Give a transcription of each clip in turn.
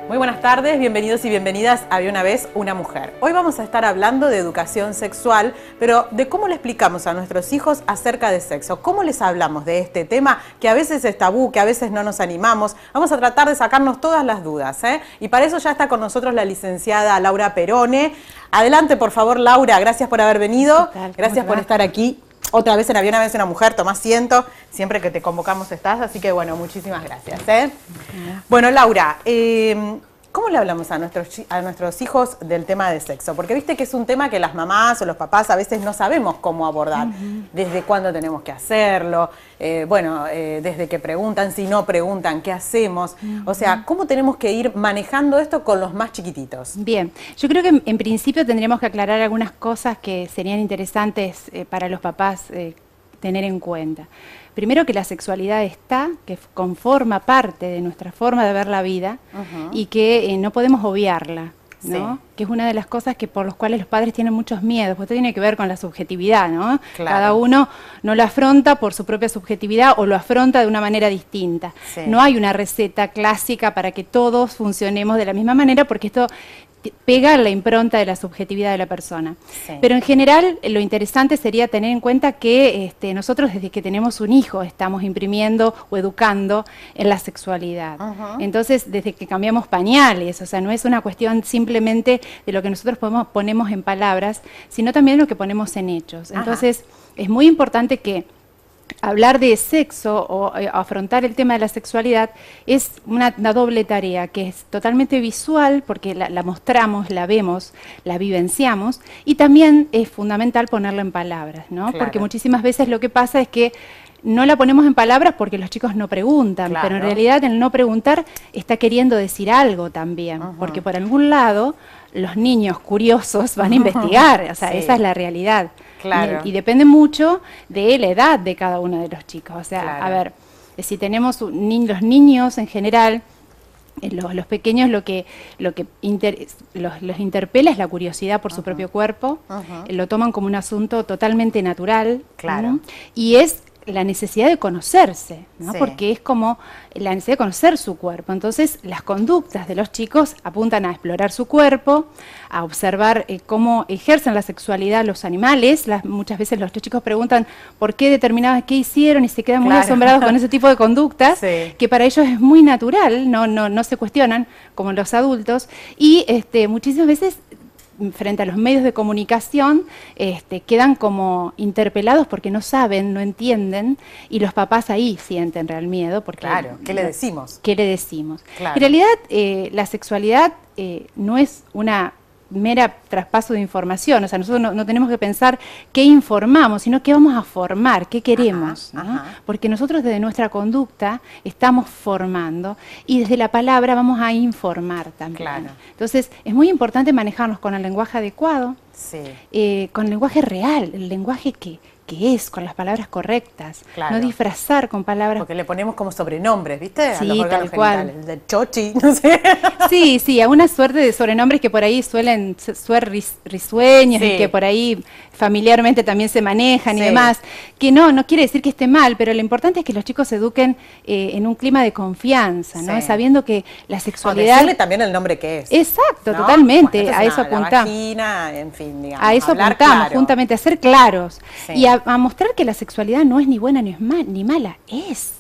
Muy buenas tardes, bienvenidos y bienvenidas a Había una vez una mujer. Hoy vamos a estar hablando de educación sexual, pero de cómo le explicamos a nuestros hijos acerca de sexo. ¿Cómo les hablamos de este tema que a veces es tabú, que a veces no nos animamos? Vamos a tratar de sacarnos todas las dudas, ¿eh? Y para eso ya está con nosotros la licenciada Laura Perone. Adelante, por favor, Laura, gracias por haber venido. Gracias por estar aquí. Otra vez en Había una vez una mujer, toma asiento, siempre que te convocamos estás, así que bueno, muchísimas gracias, ¿eh? Bueno, Laura, ¿cómo le hablamos a nuestros hijos del tema de sexo? Porque viste que es un tema que las mamás o los papás a veces no sabemos cómo abordar, desde cuándo tenemos que hacerlo, desde que preguntan, si no preguntan, ¿qué hacemos? O sea, ¿cómo tenemos que ir manejando esto con los más chiquititos? Bien, yo creo que en principio tendríamos que aclarar algunas cosas que serían interesantes para los papás tener en cuenta. Primero, que la sexualidad está, que conforma parte de nuestra forma de ver la vida y que no podemos obviarla, ¿no? Sí. Que es una de las cosas que por las cuales los padres tienen muchos miedos, porque esto tiene que ver con la subjetividad, ¿no? Claro. Cada uno no lo afronta por su propia subjetividad o lo afronta de una manera distinta. Sí. No hay una receta clásica para que todos funcionemos de la misma manera, porque esto pega la impronta de la subjetividad de la persona. Sí. Pero en general lo interesante sería tener en cuenta que nosotros desde que tenemos un hijo estamos imprimiendo o educando en la sexualidad. Entonces, desde que cambiamos pañales, o sea, no es una cuestión simplemente de lo que nosotros ponemos en palabras, sino también lo que ponemos en hechos. Entonces, es muy importante que hablar de sexo o afrontar el tema de la sexualidad es una doble tarea, que es totalmente visual, porque la mostramos, la vemos, la vivenciamos, y también es fundamental ponerla en palabras, ¿no? Claro. Porque muchísimas veces lo que pasa es que no la ponemos en palabras porque los chicos no preguntan, claro, pero en realidad el no preguntar está queriendo decir algo también, porque por algún lado los niños curiosos van a investigar, o sea, sí, esa es la realidad. Claro. Y depende mucho de la edad de cada uno de los chicos. O sea, claro, a ver, si tenemos los niños en general, los pequeños, los interpela es la curiosidad por su propio cuerpo, lo toman como un asunto totalmente natural, claro, y es la necesidad de conocerse, ¿no? Sí. Porque es como la necesidad de conocer su cuerpo. Entonces, las conductas de los chicos apuntan a explorar su cuerpo, a observar cómo ejercen la sexualidad los animales. Muchas veces los chicos preguntan por qué determinadas, qué hicieron, y se quedan muy asombrados con ese tipo de conductas, sí, que para ellos es muy natural, no se cuestionan como los adultos, y muchísimas veces frente a los medios de comunicación quedan como interpelados porque no saben, no entienden, y los papás ahí sienten real miedo. Porque, claro, ¿qué le decimos? ¿Qué le decimos? Claro. En realidad, la sexualidad no es una mera traspaso de información, o sea, nosotros no tenemos que pensar qué informamos, sino qué vamos a formar, qué queremos, ¿no? Porque nosotros desde nuestra conducta estamos formando y desde la palabra vamos a informar también. Claro. Entonces, es muy importante manejarnos con el lenguaje adecuado, sí, con el lenguaje real, el lenguaje que es, con las palabras correctas, claro, no disfrazar con palabras. Porque le ponemos como sobrenombres, ¿viste? Sí, a los órganos genitales, el de chochi, no sé. Sí, sí, a una suerte de sobrenombres que por ahí suelen ser risueños, sí, y que por ahí familiarmente también se manejan, sí, y demás, que no quiere decir que esté mal, pero lo importante es que los chicos se eduquen en un clima de confianza, ¿no? Sí. Sabiendo que la sexualidad... O decirle también el nombre que es. Exacto, ¿no? Totalmente, bueno, a eso apuntamos. La vagina, en fin, digamos. A eso apuntamos, claro, juntamente, a ser claros, sí, y a mostrar que la sexualidad no es ni buena ni mala, es.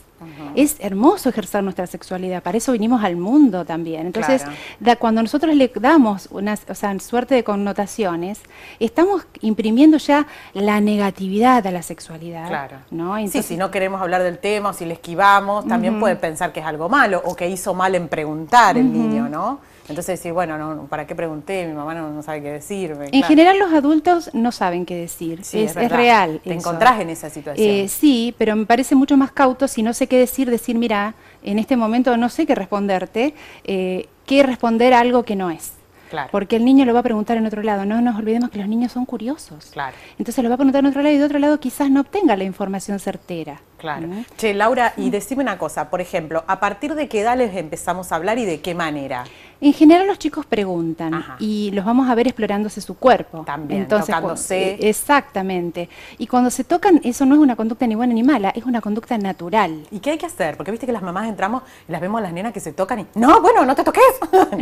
Es hermoso ejercer nuestra sexualidad, para eso vinimos al mundo también. Entonces, claro, cuando nosotros le damos una suerte de connotaciones, estamos imprimiendo ya la negatividad a la sexualidad. Claro. ¿No? Entonces, sí, si no queremos hablar del tema o si le esquivamos, también puede pensar que es algo malo o que hizo mal en preguntar el niño, ¿no? Entonces decir, bueno, ¿para qué pregunté? Mi mamá no sabe qué decirme. En general los adultos no saben qué decir, sí, es real. ¿Te encontrás en esa situación? Sí, pero me parece mucho más cauto, si no sé qué decir, mira, en este momento no sé qué responderte, qué responder a algo que no es. Claro. Porque el niño lo va a preguntar en otro lado. No nos olvidemos que los niños son curiosos. Claro. Entonces lo va a preguntar en otro lado y de otro lado quizás no obtenga la información certera. Claro. Che, Laura, y decime una cosa, por ejemplo, ¿a partir de qué edad les empezamos a hablar y de qué manera? En general los chicos preguntan. Ajá. Y los vamos a ver explorándose su cuerpo. También, entonces, tocándose. Exactamente. Y cuando se tocan, eso no es una conducta ni buena ni mala, es una conducta natural. ¿Y qué hay que hacer? Porque viste que las mamás entramos y las vemos a las nenas que se tocan y, no, bueno, no te toques.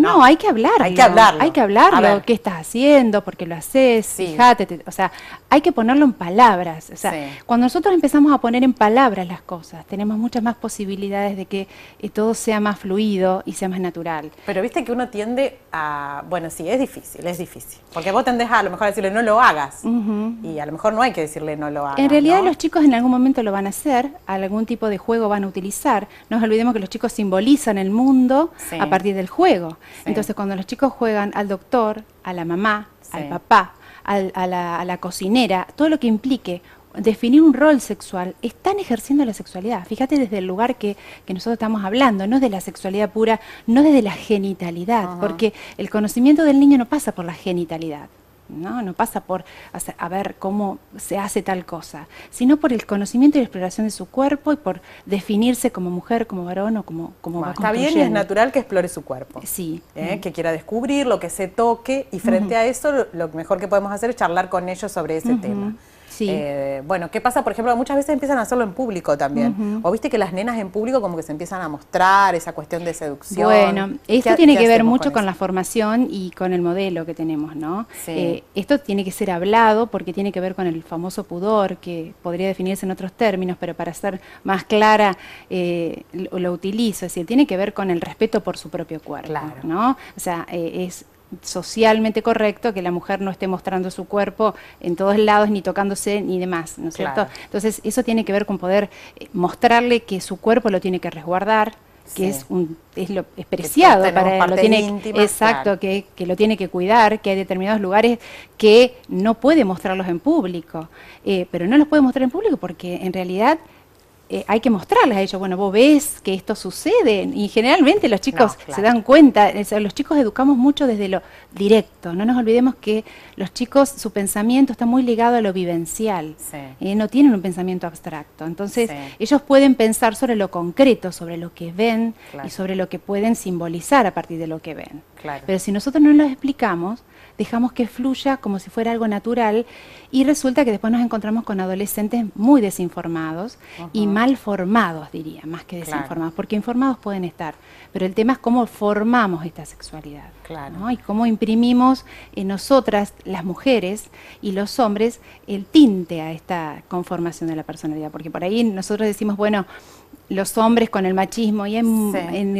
No, hay que hablarlo. Hay que hablarlo. Hay que A hablarlo. ver. ¿Qué estás haciendo? ¿Por qué lo haces? Sí. Fíjate. O sea, hay que ponerlo en palabras. O sea, Sí. cuando nosotros empezamos a poner en palabras las cosas, tenemos muchas más posibilidades de que todo sea más fluido y sea más natural. Pero viste que uno tiende a, bueno, sí, es difícil. Porque vos tendés a lo mejor a decirle no lo hagas. Y a lo mejor no hay que decirle no lo hagas. En realidad ¿no? los chicos en algún momento lo van a hacer, algún tipo de juego van a utilizar. No nos olvidemos que los chicos simbolizan el mundo Sí. a partir del juego. Sí. Entonces cuando los chicos juegan al doctor, a la mamá, Sí. al papá, a la cocinera, todo lo que implique definir un rol sexual, están ejerciendo la sexualidad. Fíjate desde el lugar que nosotros estamos hablando, no de la sexualidad pura, no desde la genitalidad, porque el conocimiento del niño no pasa por la genitalidad. No pasa por a ver cómo se hace tal cosa, sino por el conocimiento y la exploración de su cuerpo y por definirse como mujer, como varón o como va Está bien y es construyendo. natural que explore su cuerpo. Sí. Que quiera descubrir lo que se toque y frente a eso lo mejor que podemos hacer es charlar con ellos sobre ese tema. Sí. Bueno, ¿qué pasa? Por ejemplo, muchas veces empiezan a hacerlo en público también. O viste que las nenas en público como que se empiezan a mostrar esa cuestión de seducción. Bueno, esto ¿Qué- tiene qué que ver hacemos mucho con eso? la formación y con el modelo que tenemos, ¿no? Sí. Esto tiene que ser hablado porque tiene que ver con el famoso pudor, que podría definirse en otros términos, pero para ser más clara lo utilizo. Es decir, tiene que ver con el respeto por su propio cuerpo, Claro. ¿no? O sea, es socialmente correcto que la mujer no esté mostrando su cuerpo en todos lados, ni tocándose, ni demás, ¿no es cierto? Claro. Entonces, eso tiene que ver con poder mostrarle que su cuerpo lo tiene que resguardar, que Sí. es preciado tenemos para él, lo partes tiene, íntimas, exacto, claro. que lo tiene que cuidar, que hay determinados lugares que no puede mostrarlos en público, pero no los puede mostrar en público porque en realidad hay que mostrarles a ellos, bueno, vos ves que esto sucede, y generalmente los chicos No, claro. se dan cuenta, o sea, los chicos educamos mucho desde lo directo, no nos olvidemos que los chicos, su pensamiento está muy ligado a lo vivencial, Sí. no tienen un pensamiento abstracto, entonces Sí. ellos pueden pensar sobre lo concreto, sobre lo que ven Claro. y sobre lo que pueden simbolizar a partir de lo que ven. Claro. Pero si nosotros no los explicamos, dejamos que fluya como si fuera algo natural y resulta que después nos encontramos con adolescentes muy desinformados y mal formados, diría, más que Claro. desinformados, porque informados pueden estar, pero el tema es cómo formamos esta sexualidad. Claro. ¿No? Y cómo imprimimos en nosotras, las mujeres y los hombres, el tinte a esta conformación de la personalidad, porque por ahí nosotros decimos, bueno, los hombres con el machismo, y en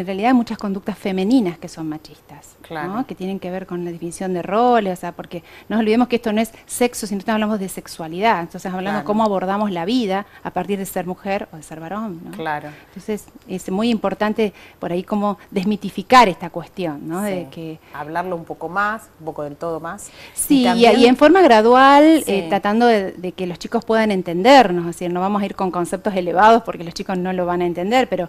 realidad hay muchas conductas femeninas que son machistas, Claro. ¿no? Que tienen que ver con la definición de roles, o sea, porque no nos olvidemos que esto no es sexo, sino que hablamos de sexualidad, entonces hablando de Claro. cómo abordamos la vida a partir de ser mujer o de ser varón, ¿no? Claro. Entonces es muy importante por ahí como desmitificar esta cuestión, ¿no? Sí. De que hablarlo un poco más, un poco del todo más. sí, también- y en forma gradual, Sí. tratando de que los chicos puedan entendernos, es decir, no vamos a ir con conceptos elevados porque los chicos no lo van a entender, pero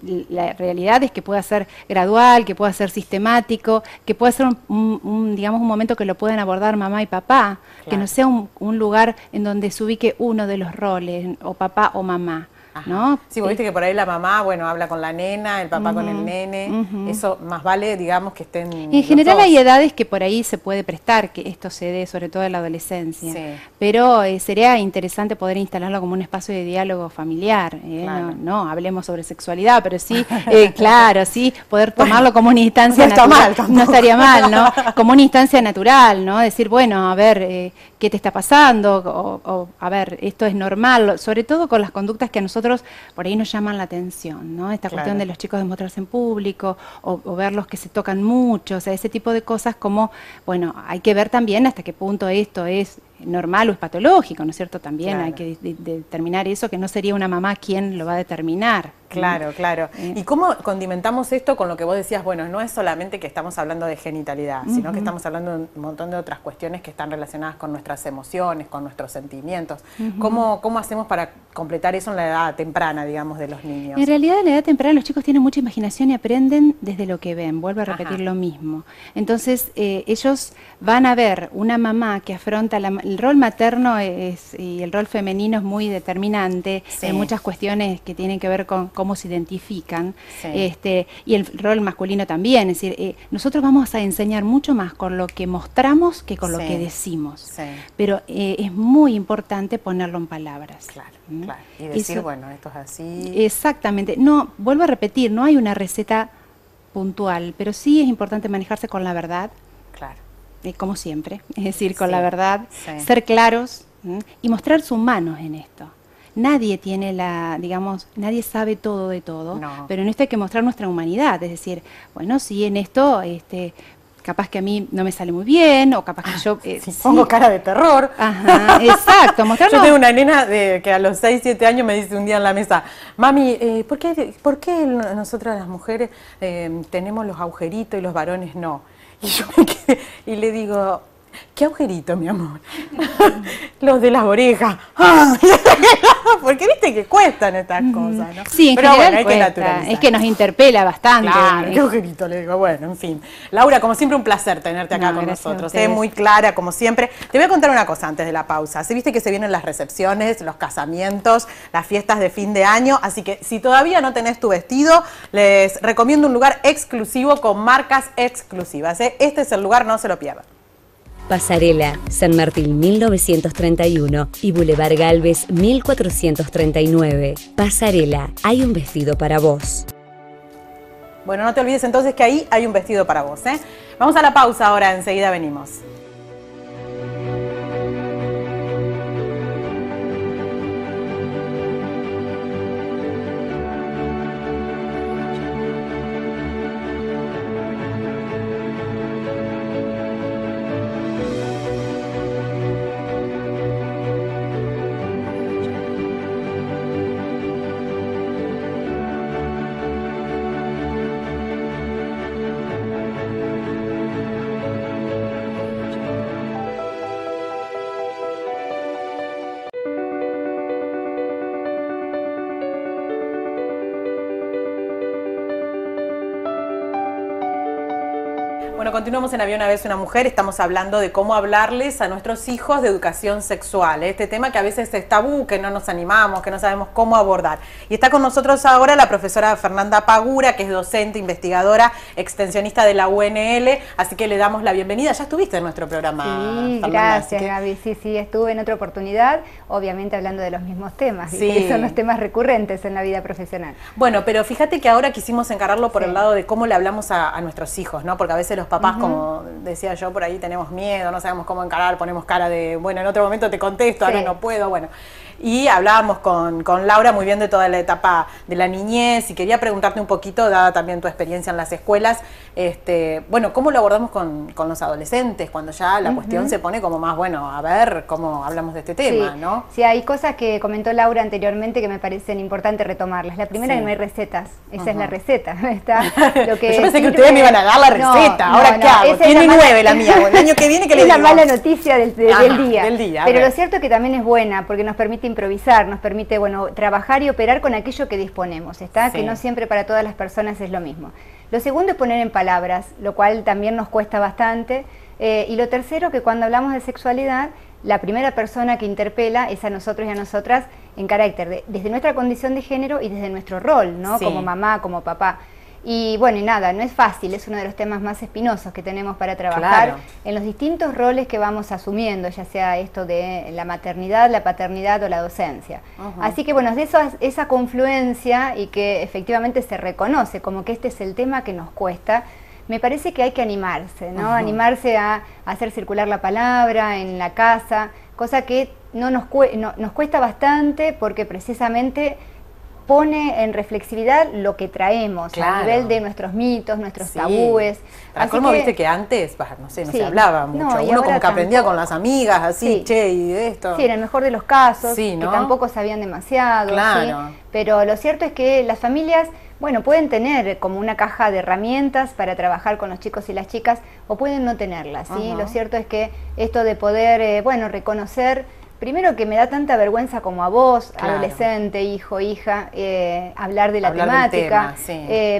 la realidad es que pueda ser gradual, que pueda ser sistemático, que pueda ser digamos, un momento que lo puedan abordar mamá y papá, que Claro. no sea un lugar en donde se ubique uno de los roles, o papá o mamá. Ajá. ¿No? Sí, vos viste que por ahí la mamá, bueno, habla con la nena, el papá con el nene. Eso más vale, digamos, que estén. En general hay edades que por ahí se puede prestar que esto se dé, sobre todo en la adolescencia. Sí. Pero sería interesante poder instalarlo como un espacio de diálogo familiar. Claro. No hablemos sobre sexualidad, pero sí, claro, sí, poder tomarlo como una instancia no está natural. mal tampoco. No estaría mal, ¿no? Como una instancia natural, ¿no? Decir, bueno, a ver, ¿qué te está pasando? O, a ver, esto es normal, sobre todo con las conductas que a nosotros por ahí nos llaman la atención, ¿no? Esta Claro. cuestión de los chicos de mostrarse en público o verlos que se tocan mucho, o sea, ese tipo de cosas como, bueno, hay que ver también hasta qué punto esto es normal o es patológico, ¿no es cierto? También Claro. hay que determinar eso, que no sería una mamá quien lo va a determinar. Claro, claro. ¿Y cómo condimentamos esto con lo que vos decías? Bueno, no es solamente que estamos hablando de genitalidad, sino que estamos hablando de un montón de otras cuestiones que están relacionadas con nuestras emociones, con nuestros sentimientos. ¿Cómo hacemos para completar eso en la edad temprana, digamos, de los niños? En realidad, en la edad temprana los chicos tienen mucha imaginación y aprenden desde lo que ven. Vuelvo a repetir Ajá. lo mismo. Entonces, ellos van a ver una mamá que afronta la el rol materno y el rol femenino es muy determinante en muchas cuestiones que tienen que ver con cómo se identifican, y el rol masculino también. Es decir, nosotros vamos a enseñar mucho más con lo que mostramos que con lo que decimos. Pero es muy importante ponerlo en palabras. Claro, claro. Y decir, bueno, esto es así. Exactamente. No, vuelvo a repetir, no hay una receta puntual, pero sí es importante manejarse con la verdad. Claro. Como siempre, es decir, con la verdad, ser claros y mostrarse humanos en esto. Nadie tiene nadie sabe todo de todo, pero en esto hay que mostrar nuestra humanidad, es decir, bueno, sí, en esto, capaz que a mí no me sale muy bien, o capaz que yo... pongo cara de terror. Ajá, exacto, mostrarnos... Yo tengo una nena que a los 6, 7 años me dice un día en la mesa, mami, ¿por qué nosotras las mujeres tenemos los agujeritos y los varones no? Y yo me quedé y le digo, ¿qué agujerito, mi amor? Los de las orejas. Porque viste que cuestan estas cosas, ¿no? Sí, en pero general bueno, hay que naturalizar. Es que nos interpela bastante. Claro, qué agujerito, le digo. Bueno, en fin. Laura, como siempre, un placer tenerte acá con nosotros. Muy clara, como siempre. Te voy a contar una cosa antes de la pausa. Se viste que se vienen las recepciones, los casamientos, las fiestas de fin de año. Así que si todavía no tenés tu vestido, les recomiendo un lugar exclusivo con marcas exclusivas. Este es el lugar, no se lo pierdan. Pasarela, San Martín 1931 y Boulevard Galvez 1439. Pasarela, hay un vestido para vos. Bueno, no te olvides entonces que ahí hay un vestido para vos, ¿eh? Vamos a la pausa ahora, enseguida venimos. Bueno, continuamos en Había una vez una mujer, estamos hablando de cómo hablarles a nuestros hijos de educación sexual, este tema que a veces es tabú, que no nos animamos, que no sabemos cómo abordar. Y está con nosotros ahora la profesora Fernanda Pagura, que es docente, investigadora, extensionista de la UNL, así que le damos la bienvenida. Ya estuviste en nuestro programa, Sí, Fernanda, gracias, Gaby. Sí, estuve en otra oportunidad, obviamente hablando de los mismos temas, y que son los temas recurrentes en la vida profesional. Bueno, pero fíjate que ahora quisimos encararlo por el lado de cómo le hablamos a nuestros hijos, ¿no? Porque a veces los papás, como decía yo, por ahí tenemos miedo, no sabemos cómo encarar, ponemos cara de, bueno, en otro momento te contesto, ahora no puedo, bueno. Y hablábamos con Laura muy bien de toda la etapa de la niñez y quería preguntarte un poquito, dada también tu experiencia en las escuelas, bueno, ¿cómo lo abordamos con los adolescentes cuando ya la cuestión se pone como más, bueno, a ver cómo hablamos de este tema, ¿no? Sí, hay cosas que comentó Laura anteriormente que me parecen importantes retomarlas. La primera, que no hay recetas, esa es la receta. Está lo que yo pensé que ustedes me iban a dar la receta, ahora ¿qué hago? Tiene 9 la mía, el año que viene que le digo. Es la mala noticia del día. Pero ver. lo cierto es que también es buena, porque nos permite improvisar, nos permite, bueno, trabajar y operar con aquello que disponemos, ¿está? Que no siempre para todas las personas es lo mismo. Lo segundo es poner en palabras, lo cual también nos cuesta bastante. Y lo tercero, que cuando hablamos de sexualidad, la primera persona que interpela es a nosotros y a nosotras en carácter, desde nuestra condición de género y desde nuestro rol, ¿no? Como mamá, como papá. Y bueno, y nada, no es fácil, es uno de los temas más espinosos que tenemos para trabajar en los distintos roles que vamos asumiendo, ya sea esto de la maternidad, la paternidad o la docencia. Así que bueno, de esa confluencia y que efectivamente se reconoce como que este es el tema que nos cuesta, me parece que hay que animarse, ¿no? Animarse a hacer circular la palabra en la casa, cosa que nos cuesta bastante porque precisamente pone en reflexividad lo que traemos a nivel de nuestros mitos, nuestros tabúes. ¿Cómo viste que antes, no sé, no se hablaba mucho? Uno como que aprendía con las amigas, así, che, y de esto. Sí, en el mejor de los casos, que tampoco sabían demasiado. Pero lo cierto es que las familias, bueno, pueden tener como una caja de herramientas para trabajar con los chicos y las chicas, o pueden no tenerlas, ¿sí? Lo cierto es que esto de poder, bueno, reconocer, primero que me da tanta vergüenza como a vos, adolescente, hijo, hija, hablar de la temática,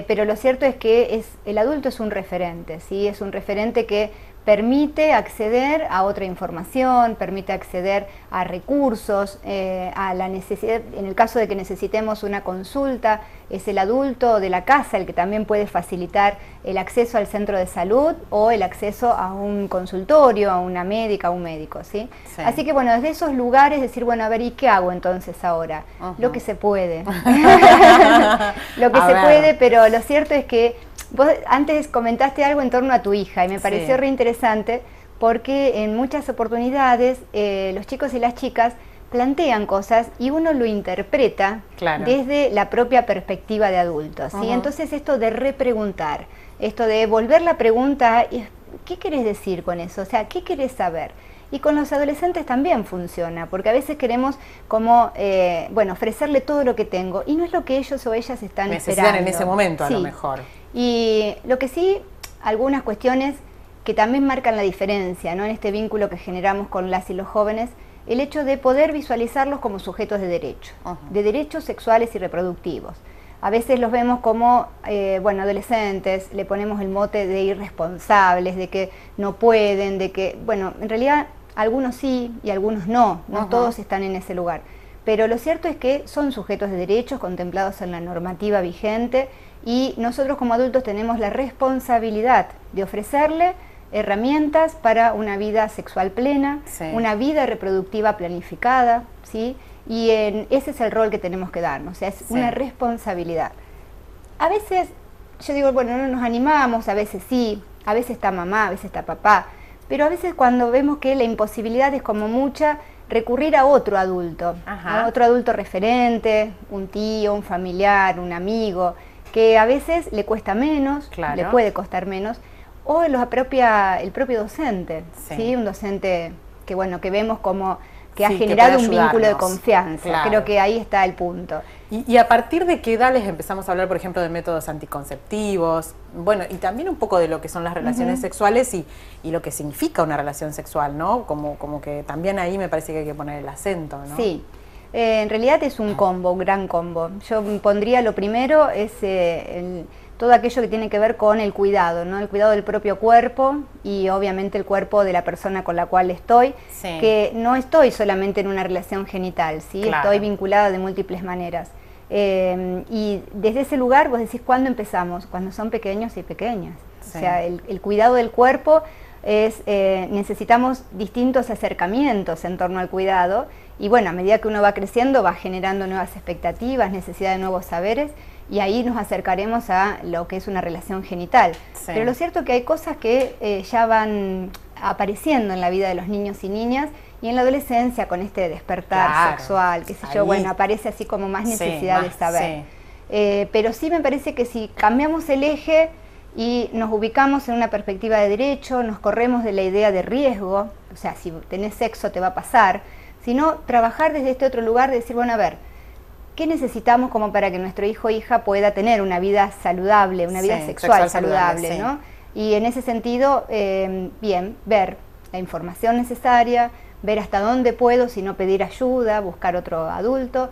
pero lo cierto es que el adulto es un referente, ¿sí? Es un referente que permite acceder a otra información, permite acceder a recursos, a la necesidad, en el caso de que necesitemos una consulta, es el adulto de la casa el que también puede facilitar el acceso al centro de salud o el acceso a un consultorio, a una médica, a un médico, ¿sí? Sí. Así que bueno, desde esos lugares decir, bueno, a ver, ¿y qué hago entonces ahora? Lo que se puede. Lo que se puede, pero lo cierto es que vos antes comentaste algo en torno a tu hija y me pareció re interesante porque en muchas oportunidades los chicos y las chicas plantean cosas y uno lo interpreta desde la propia perspectiva de adultos, ¿sí? Entonces esto de repreguntar, esto de volver la pregunta, ¿qué querés decir con eso? O sea, ¿qué querés saber? Y con los adolescentes también funciona, porque a veces queremos como, bueno, ofrecerle todo lo que tengo y no es lo que ellos o ellas están esperando. En ese momento a lo mejor. Y lo que sí, algunas cuestiones que también marcan la diferencia, ¿no? En este vínculo que generamos con las y los jóvenes, el hecho de poder visualizarlos como sujetos de derecho, de derechos sexuales y reproductivos. A veces los vemos como, bueno, adolescentes, le ponemos el mote de irresponsables, de que no pueden, de que, bueno, en realidad algunos sí y algunos no, no todos están en ese lugar. Pero lo cierto es que son sujetos de derechos contemplados en la normativa vigente y nosotros como adultos tenemos la responsabilidad de ofrecerle herramientas para una vida sexual plena, una vida reproductiva planificada, ¿sí? Y ese es el rol que tenemos que darnos, o sea, es una responsabilidad. A veces, yo digo, bueno, no nos animamos, a veces sí, a veces está mamá, a veces está papá, pero a veces cuando vemos que la imposibilidad es como mucha, recurrir a otro adulto, a otro adulto referente, un tío, un familiar, un amigo, que a veces le cuesta menos, le puede costar menos, o el propio docente, ¿sí? Un docente que, bueno, que vemos como que ha generado un vínculo de confianza. Creo que ahí está el punto. ¿Y a partir de qué edad les empezamos a hablar, por ejemplo, de métodos anticonceptivos? Bueno, y también un poco de lo que son las relaciones sexuales y lo que significa una relación sexual, ¿no? Como que también ahí me parece que hay que poner el acento, ¿no? Sí. En realidad es un combo, un gran combo. Yo pondría lo primero es todo aquello que tiene que ver con el cuidado, ¿no? El cuidado del propio cuerpo y obviamente el cuerpo de la persona con la cual estoy, que no estoy solamente en una relación genital, ¿sí? Estoy vinculada de múltiples maneras. Y desde ese lugar vos decís, ¿cuándo empezamos? Cuando son pequeños y pequeñas. O sea, el cuidado del cuerpo es, necesitamos distintos acercamientos en torno al cuidado y bueno, a medida que uno va creciendo va generando nuevas expectativas, necesidad de nuevos saberes y ahí nos acercaremos a lo que es una relación genital. Pero lo cierto es que hay cosas que ya van apareciendo en la vida de los niños y niñas y en la adolescencia con este despertar sexual, qué sé yo, bueno, aparece así como más necesidad de saber. Pero sí me parece que si cambiamos el eje y nos ubicamos en una perspectiva de derecho, nos corremos de la idea de riesgo, o sea, si tenés sexo te va a pasar, sino trabajar desde este otro lugar de decir, bueno, a ver, ¿qué necesitamos como para que nuestro hijo o hija pueda tener una vida saludable, una vida sexual saludable, ¿no? Y en ese sentido, bien, ver la información necesaria, ver hasta dónde puedo, si no pedir ayuda, buscar otro adulto,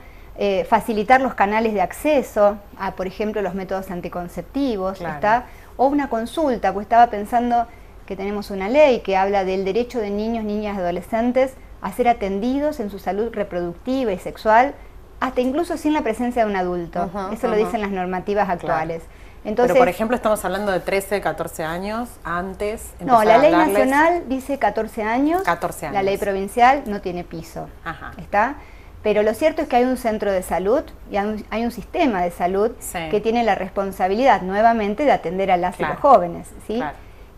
facilitar los canales de acceso a, por ejemplo, los métodos anticonceptivos, ¿está? O una consulta, pues estaba pensando que tenemos una ley que habla del derecho de niños, niñas y adolescentes a ser atendidos en su salud reproductiva y sexual, hasta incluso sin la presencia de un adulto. Eso lo dicen las normativas actuales. Entonces, pero por ejemplo estamos hablando de 13, 14 años, antes... No, la ley nacional dice 14 años, la ley provincial no tiene piso, ¿está? Pero lo cierto es que hay un centro de salud y hay un sistema de salud que tiene la responsabilidad nuevamente de atender a las y los jóvenes, ¿sí?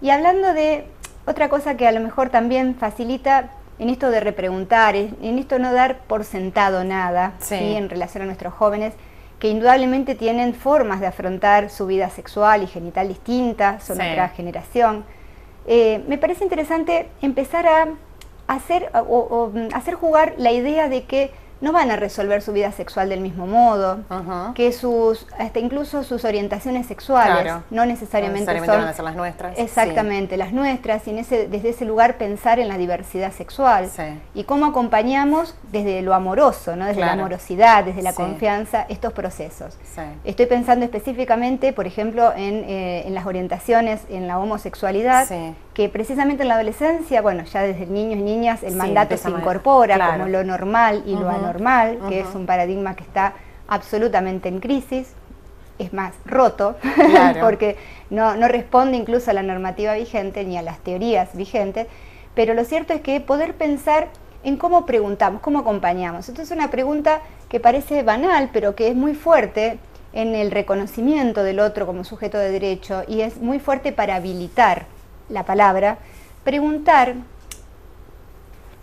Y hablando de otra cosa que a lo mejor también facilita en esto de repreguntar, en esto no dar por sentado nada, ¿sí? En relación a nuestros jóvenes, que indudablemente tienen formas de afrontar su vida sexual y genital distintas, son otra generación. Me parece interesante empezar a hacer jugar la idea de que no van a resolver su vida sexual del mismo modo, que hasta incluso sus orientaciones sexuales no necesariamente van a ser las nuestras. Exactamente, las nuestras, y desde ese lugar pensar en la diversidad sexual y cómo acompañamos desde lo amoroso, ¿no? Desde la amorosidad, desde la confianza, estos procesos. Estoy pensando específicamente, por ejemplo, en las orientaciones en la homosexualidad, que precisamente en la adolescencia, bueno, ya desde niños y niñas el mandato se incorpora como lo normal y lo anormal, que es un paradigma que está absolutamente en crisis, es más, roto, porque no responde incluso a la normativa vigente ni a las teorías vigentes, pero lo cierto es que poder pensar en cómo preguntamos, cómo acompañamos. Entonces, una pregunta que parece banal, pero que es muy fuerte en el reconocimiento del otro como sujeto de derecho y es muy fuerte para habilitar la palabra, preguntar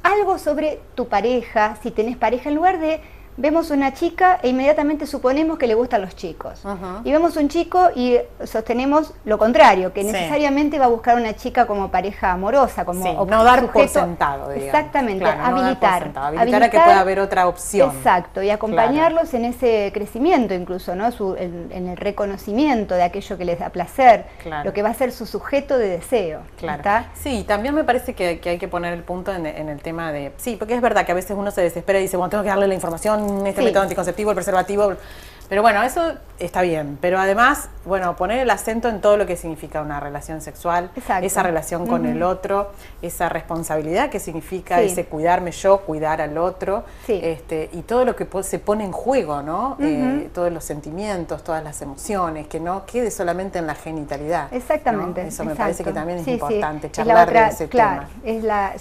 algo sobre tu pareja, si tenés pareja, en lugar de vemos una chica e inmediatamente suponemos que le gustan los chicos. Y vemos un chico y sostenemos lo contrario, que necesariamente va a buscar una chica como pareja amorosa, como no dar sujeto, por sentado, digamos. Exactamente, claro, habilitar. No habilitar a que pueda haber otra opción. Exacto, y acompañarlos en ese crecimiento incluso, ¿no? En el reconocimiento de aquello que les da placer, lo que va a ser su sujeto de deseo. ¿Está? Sí, también me parece que hay que poner el punto en el tema de... Sí, porque es verdad que a veces uno se desespera y dice, bueno, tengo que darle la información, este método anticonceptivo, el preservativo, pero bueno, eso está bien, pero además, bueno, poner el acento en todo lo que significa una relación sexual, esa relación con el otro, esa responsabilidad que significa ese cuidarme yo, cuidar al otro, y todo lo que se pone en juego, ¿no? Todos los sentimientos, todas las emociones, que no quede solamente en la genitalidad. Exactamente. ¿no? Eso me parece que también es importante, charlar de ese tema.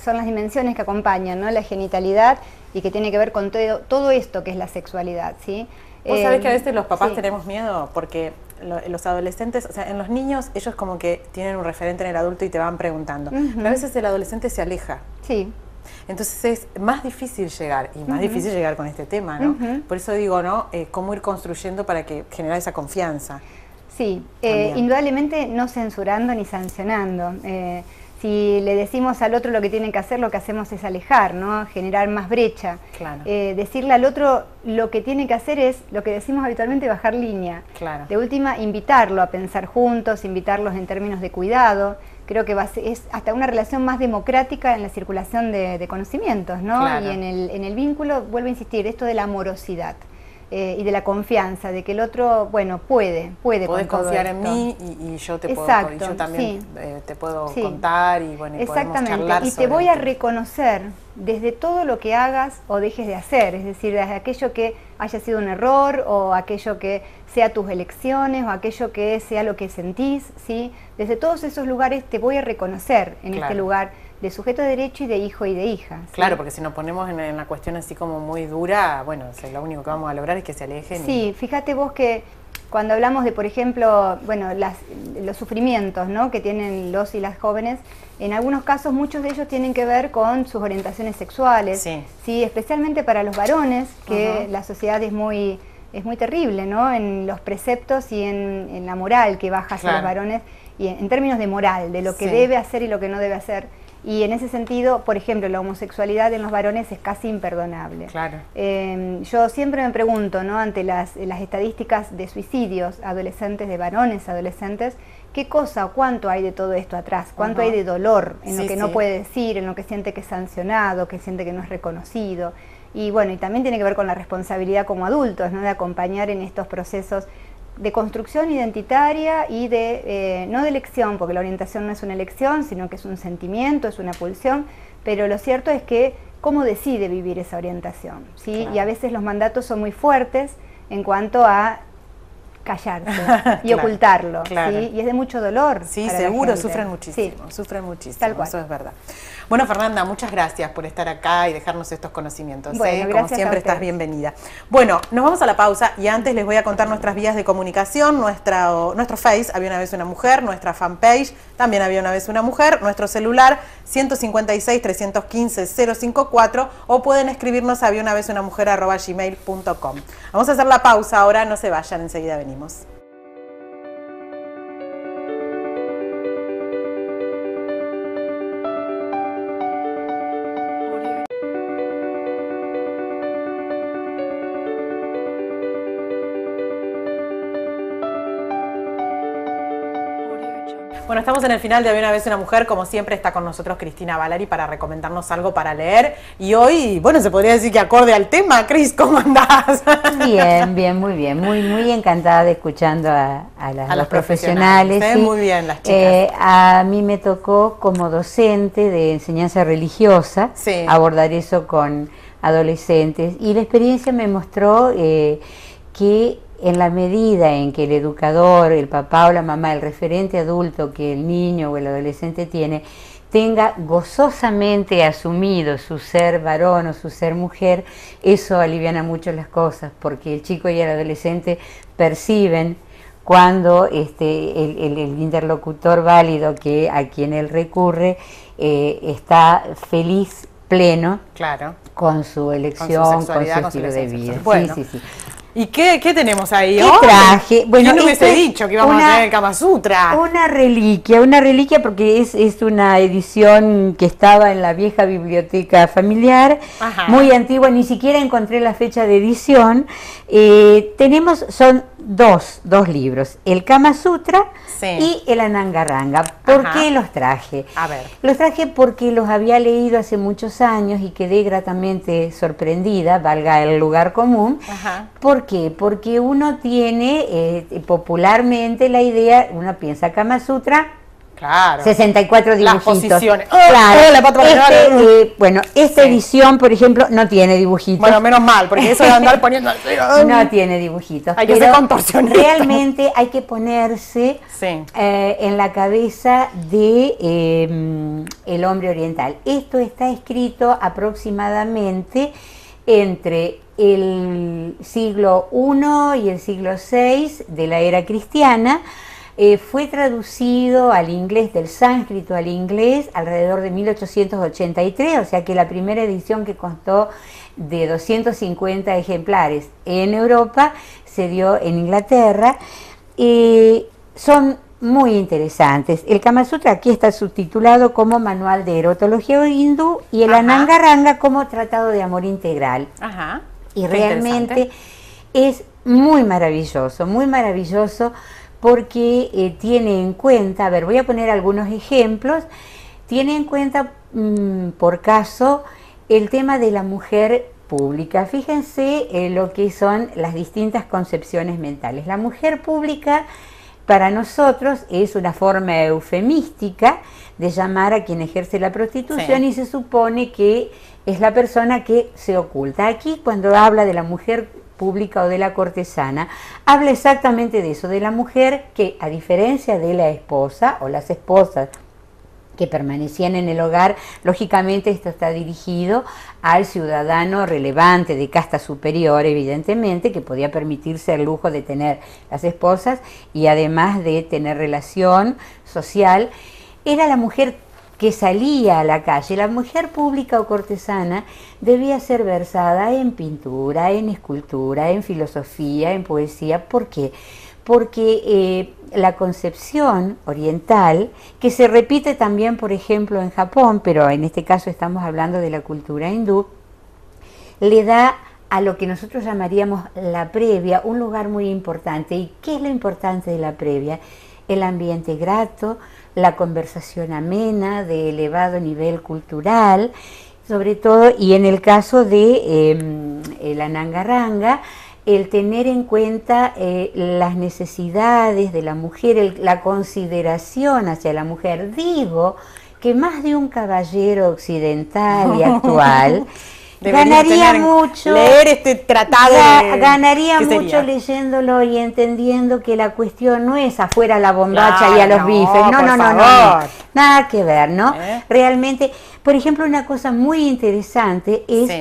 Son las dimensiones que acompañan, ¿no? La genitalidad y que tiene que ver con todo esto que es la sexualidad, ¿sí? Vos sabés que a veces los papás tenemos miedo porque los adolescentes, o sea, en los niños ellos como que tienen un referente en el adulto y te van preguntando, pero a veces el adolescente se aleja. Sí. Entonces es más difícil llegar, y más difícil llegar con este tema, ¿no? Por eso digo, ¿no? Cómo ir construyendo para que generar esa confianza. Sí, indudablemente no censurando ni sancionando. Si le decimos al otro lo que tiene que hacer, lo que hacemos es alejar, ¿no? Generar más brecha. Claro. Decirle al otro lo que tiene que hacer es, lo que decimos habitualmente, bajar línea. Claro. De última, invitarlo a pensar juntos, invitarlos en términos de cuidado. Creo que es hasta una relación más democrática en la circulación de conocimientos, ¿no? Claro. Y en el vínculo, vuelvo a insistir, esto de la amorosidad. Y de la confianza, de que el otro, bueno, puede Podés con todo confiar esto. en mí y yo te puedo, y yo también te puedo contar y bueno, y podemos charlar y te voy a reconocer desde todo lo que hagas o dejes de hacer, es decir, desde aquello que haya sido un error o aquello que sea tus elecciones o aquello que sea lo que sentís, ¿sí? Desde todos esos lugares te voy a reconocer en este lugar de sujeto de derecho y de hijo y de hija. ¿Sí? Claro, porque si nos ponemos en la cuestión así como muy dura, bueno, lo único que vamos a lograr es que se alejen. Sí, fíjate vos que cuando hablamos de, por ejemplo, bueno, los sufrimientos, ¿no? que tienen los y las jóvenes, en algunos casos muchos de ellos tienen que ver con sus orientaciones sexuales, sí, especialmente para los varones, que la sociedad es muy terrible, ¿no? En los preceptos y en la moral que baja hacia los varones, y en términos de moral, de lo que debe hacer y lo que no debe hacer. Y en ese sentido, por ejemplo, la homosexualidad en los varones es casi imperdonable. Claro. Yo siempre me pregunto, ¿no? Ante las estadísticas de suicidios adolescentes, de varones adolescentes, ¿qué cosa o cuánto hay de todo esto atrás? ¿Cuánto hay de dolor en lo que no puede decir, en lo que siente que es sancionado, que siente que no es reconocido? Y bueno, y también tiene que ver con la responsabilidad como adultos, ¿no? De acompañar en estos procesos de construcción identitaria y de, no de elección, porque la orientación no es una elección, sino que es un sentimiento, es una pulsión, pero lo cierto es que cómo decide vivir esa orientación, ¿sí? Claro. Y a veces los mandatos son muy fuertes en cuanto a callarse y ocultarlo, ¿sí? Y es de mucho dolor. Sí, seguro, sufren muchísimo, sufren muchísimo, tal cual. Eso es verdad. Bueno, Fernanda, muchas gracias por estar acá y dejarnos estos conocimientos. Bueno, como siempre estás bienvenida. Bueno, nos vamos a la pausa y antes les voy a contar nuestras vías de comunicación, nuestro Face, Había una vez una mujer, nuestra fanpage, también Había una vez una mujer, nuestro celular 156-315-054 o pueden escribirnos a habiaunavezunamujer@gmail.com. Vamos a hacer la pausa ahora, no se vayan, enseguida venimos. Bueno, estamos en el final de Había una vez una mujer. Como siempre está con nosotros Cristina Valari para recomendarnos algo para leer. Y hoy, bueno, se podría decir que acorde al tema. Cris, ¿cómo andás? Bien, muy bien. Muy encantada de escuchando a los profesionales. Sí. Muy bien las chicas. A mí me tocó como docente de enseñanza religiosa abordar eso con adolescentes. Y la experiencia me mostró que en la medida en que el educador, el papá o la mamá, el referente adulto que el niño o el adolescente tiene, tenga gozosamente asumido su ser varón o su ser mujer, eso aliviana mucho las cosas, porque el chico y el adolescente perciben cuando el interlocutor válido a quien él recurre está feliz, pleno, con su elección, con su estilo de vida. Bueno. Sí. ¿Y qué tenemos ahí? ¿Qué traje? Bueno, ¿quién no hubiese dicho que íbamos a tener el Kama Sutra? Una reliquia porque es una edición que estaba en la vieja biblioteca familiar, muy antigua, ni siquiera encontré la fecha de edición. Son dos libros, el Kama Sutra y el Ananga Ranga. ¿Por qué los traje? A ver. Los traje porque los había leído hace muchos años y quedé gratamente sorprendida, valga el lugar común. ¿Por qué? Porque uno tiene popularmente la idea, uno piensa Kama Sutra, 64 dibujitos. Las posiciones. Esta edición, por ejemplo, no tiene dibujitos. Bueno, menos mal, porque eso de andar poniendo... no tiene dibujitos. Hay que ser contorsionista. Realmente hay que ponerse en la cabeza de el hombre oriental. Esto está escrito aproximadamente entre el siglo I y el siglo VI de la era cristiana. Fue traducido al inglés, del sánscrito al inglés, alrededor de 1883, o sea que la primera edición, que constó de 250 ejemplares en Europa, se dio en Inglaterra. Son muy interesantes. El Kama Sutra aquí está subtitulado como Manual de Erotología Hindú y el Ananga Ranga como Tratado de Amor Integral. Y realmente es muy maravilloso, porque tiene en cuenta, voy a poner algunos ejemplos, tiene en cuenta, por caso, el tema de la mujer pública. Fíjense lo que son las distintas concepciones mentales. La mujer pública para nosotros es una forma eufemística de llamar a quien ejerce la prostitución y se supone que es la persona que se oculta. Aquí, cuando habla de la mujer pública o de la cortesana, habla exactamente de eso, de la mujer que, a diferencia de la esposa o las esposas que permanecían en el hogar, lógicamente esto está dirigido al ciudadano relevante de casta superior, evidentemente, que podía permitirse el lujo de tener las esposas y además de tener relación social. Era la mujer que salía a la calle. La mujer pública o cortesana debía ser versada en pintura, en escultura, en filosofía, en poesía. ¿Por qué? Porque la concepción oriental, que se repite también, por ejemplo, en Japón, pero en este caso estamos hablando de la cultura hindú, le da a lo que nosotros llamaríamos la previa un lugar muy importante. ¿Y qué es lo importante de la previa? El ambiente grato, la conversación amena, de elevado nivel cultural, sobre todo, y en el caso de el Ananga Ranga, el tener en cuenta las necesidades de la mujer, la consideración hacia la mujer. Digo que más de un caballero occidental y actual ganaría mucho leer este tratado, ganaría mucho leyéndolo y entendiendo que la cuestión no es afuera la bombacha y a los bifes, no, nada que ver, ¿no? Realmente, por ejemplo, una cosa muy interesante es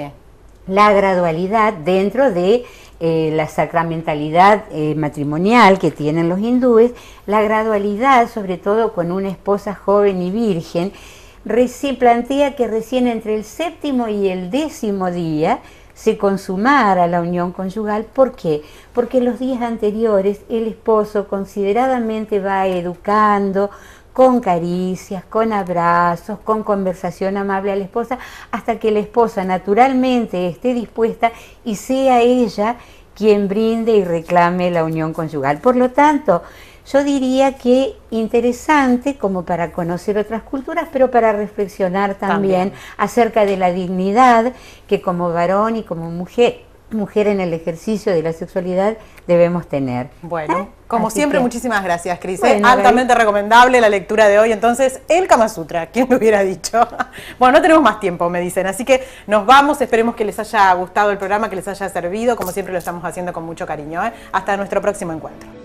la gradualidad dentro de la sacramentalidad matrimonial que tienen los hindúes, la gradualidad, sobre todo con una esposa joven y virgen. Plantea que recién entre el 7º y el 10º día se consumara la unión conyugal. ¿Por qué? Porque los días anteriores el esposo consideradamente va educando con caricias, con abrazos, con conversación amable a la esposa, hasta que la esposa naturalmente esté dispuesta y sea ella quien brinde y reclame la unión conyugal. Por lo tanto, yo diría que interesante como para conocer otras culturas, pero para reflexionar también acerca de la dignidad que como varón y como mujer en el ejercicio de la sexualidad debemos tener. Bueno, como Así siempre, que, muchísimas gracias, Cris. bueno, altamente recomendable la lectura de hoy. Entonces, el Kama Sutra, ¿quién lo hubiera dicho? Bueno, no tenemos más tiempo, me dicen, así que nos vamos. Esperemos que les haya gustado el programa, que les haya servido, como siempre lo estamos haciendo con mucho cariño. Hasta nuestro próximo encuentro.